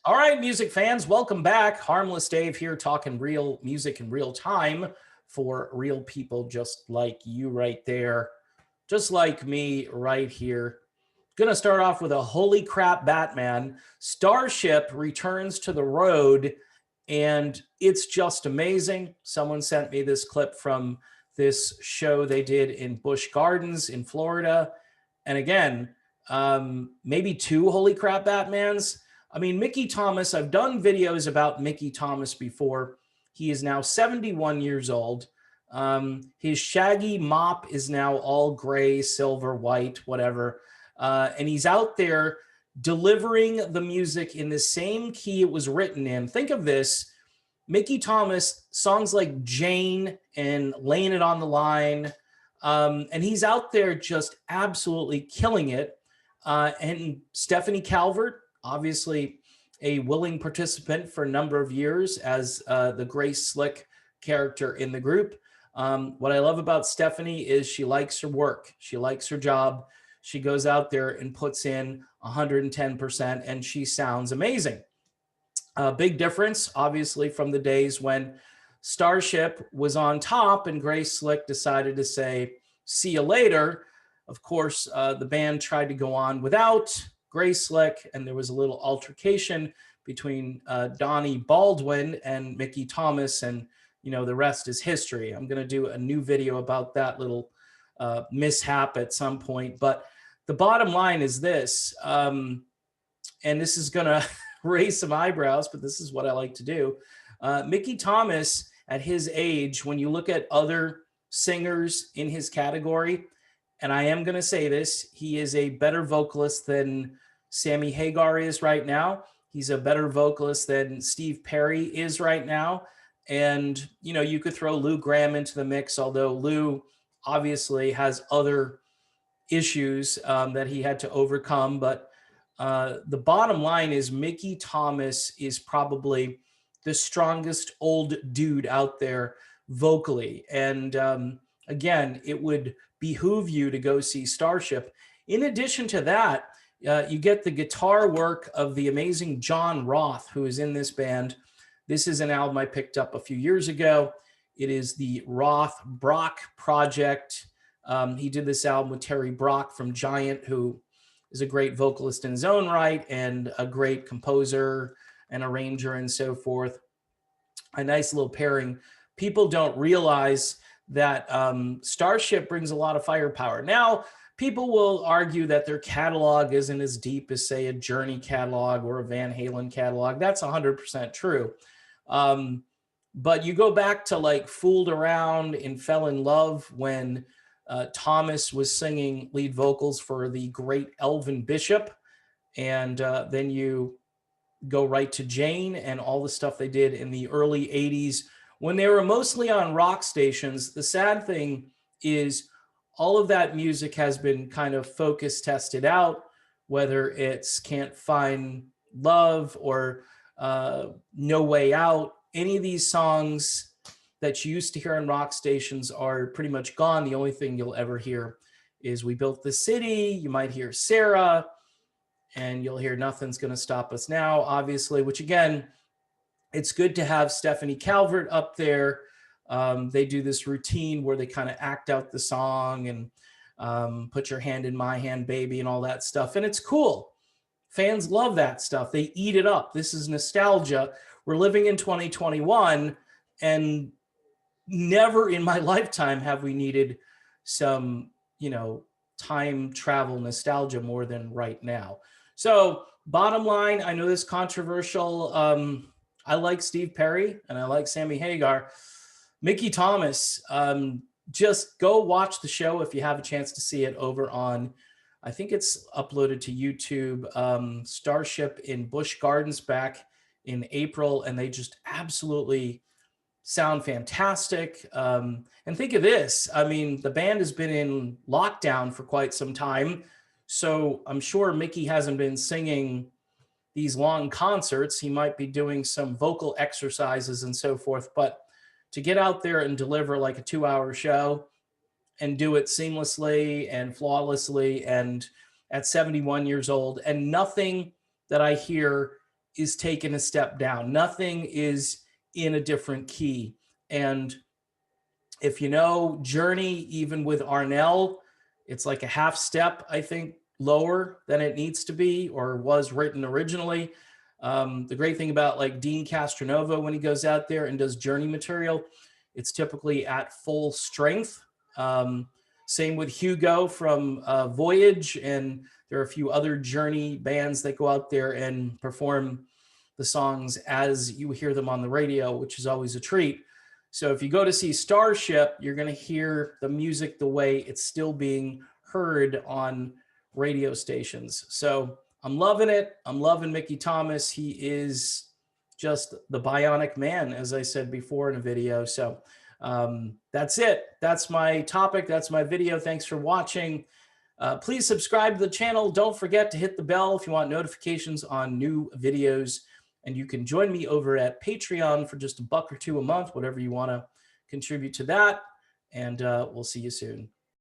All right, music fans, welcome back. Harmless Dave here talking real music in real time for real people just like you right there, just like me right here. Gonna start off with a holy crap Batman. Starship returns to the road and it's just amazing. Someone sent me this clip from this show they did in Busch Gardens in Florida. And again, maybe two holy crap Batmans. I mean, Mickey Thomas, I've done videos about Mickey Thomas before. He is now 71 years old. His shaggy mop is now all gray, silver, white, whatever. And he's out there delivering the music in the same key it was written in. Think of this. Mickey Thomas, songs like Jane and Laying It on the Line. And he's out there just absolutely killing it. And Stephanie Calvert, obviously a willing participant for a number of years as the Grace Slick character in the group. What I love about Stephanie is she likes her work. She likes her job. She goes out there and puts in 110%, and she sounds amazing. Big difference, obviously, from the days when Starship was on top and Grace Slick decided to say, see you later. Of course, the band tried to go on without Grace Slick, and there was a little altercation between Donnie Baldwin and Mickey Thomas, and the rest is history. I'm going to do a new video about that little mishap at some point. But the bottom line is this, and this is going to raise some eyebrows, but this is what I like to do. Mickey Thomas, at his age, when you look at other singers in his category, and I am going to say this, he is a better vocalist than Sammy Hagar is right now. He's a better vocalist than Steve Perry is right now. And, you could throw Lou Gramm into the mix, although Lou obviously has other issues that he had to overcome. But the bottom line is Mickey Thomas is probably the strongest old dude out there vocally. And again, it would behoove you to go see Starship. In addition to that, you get the guitar work of the amazing John Roth, who is in this band. This is an album I picked up a few years ago. It is the Roth Brock Project. He did this album with Terry Brock from Giant, who is a great vocalist in his own right and a great composer and arranger and so forth. A nice little pairing. People don't realize that Starship brings a lot of firepower. Now, people will argue that their catalog isn't as deep as, say, a Journey catalog or a Van Halen catalog. That's 100% true. But you go back to like Fooled Around and Fell in Love when Thomas was singing lead vocals for the great Elvin Bishop. And then you go right to Jane and all the stuff they did in the early 80s when they were mostly on rock stations. The sad thing is all of that music has been kind of focus tested out, whether it's Can't Find Love or No Way Out. Any of these songs that you used to hear on rock stations are pretty much gone. The only thing you'll ever hear is We Built the City. You might hear Sarah, and you'll hear Nothing's Gonna Stop Us Now, obviously, which again, it's good to have Stephanie Calvert up there. They do this routine where they kind of act out the song and Put Your Hand in My Hand, Baby, and all that stuff. And it's cool. Fans love that stuff. They eat it up. This is nostalgia. We're living in 2021, and never in my lifetime have we needed some, time travel nostalgia more than right now. So bottom line, I know this is controversial. I like Steve Perry and I like Sammy Hagar. Mickey Thomas, just go watch the show if you have a chance to see it over on, I think it's uploaded to YouTube, Starship in Busch Gardens back in April, and they just absolutely sound fantastic. And think of this. I mean, the band has been in lockdown for quite some time. So I'm sure Mickey hasn't been singing these long concerts. He might be doing some vocal exercises and so forth. But to get out there and deliver like a 2-hour show and do it seamlessly and flawlessly and at 71 years old, and nothing that I hear is taken a step down. Nothing is in a different key. And if you know Journey, even with Arnell, it's like a half step, I think, lower than it needs to be or was written originally. The great thing about like Dean Castronova, when he goes out there and does Journey material, it's typically at full strength. Same with Hugo from Voyage, and there are a few other Journey bands that go out there and perform the songs as you hear them on the radio, which is always a treat. So if you go to see Starship, you're going to hear the music the way it's still being heard on radio stations. So I'm loving it. I'm loving Mickey Thomas. He is just the bionic man, as I said before in a video. So that's it. That's my topic. That's my video. Thanks for watching. Please subscribe to the channel. Don't forget to hit the bell if you want notifications on new videos. And you can join me over at Patreon for just $1 or $2 a month, whatever you want to contribute to that. And we'll see you soon.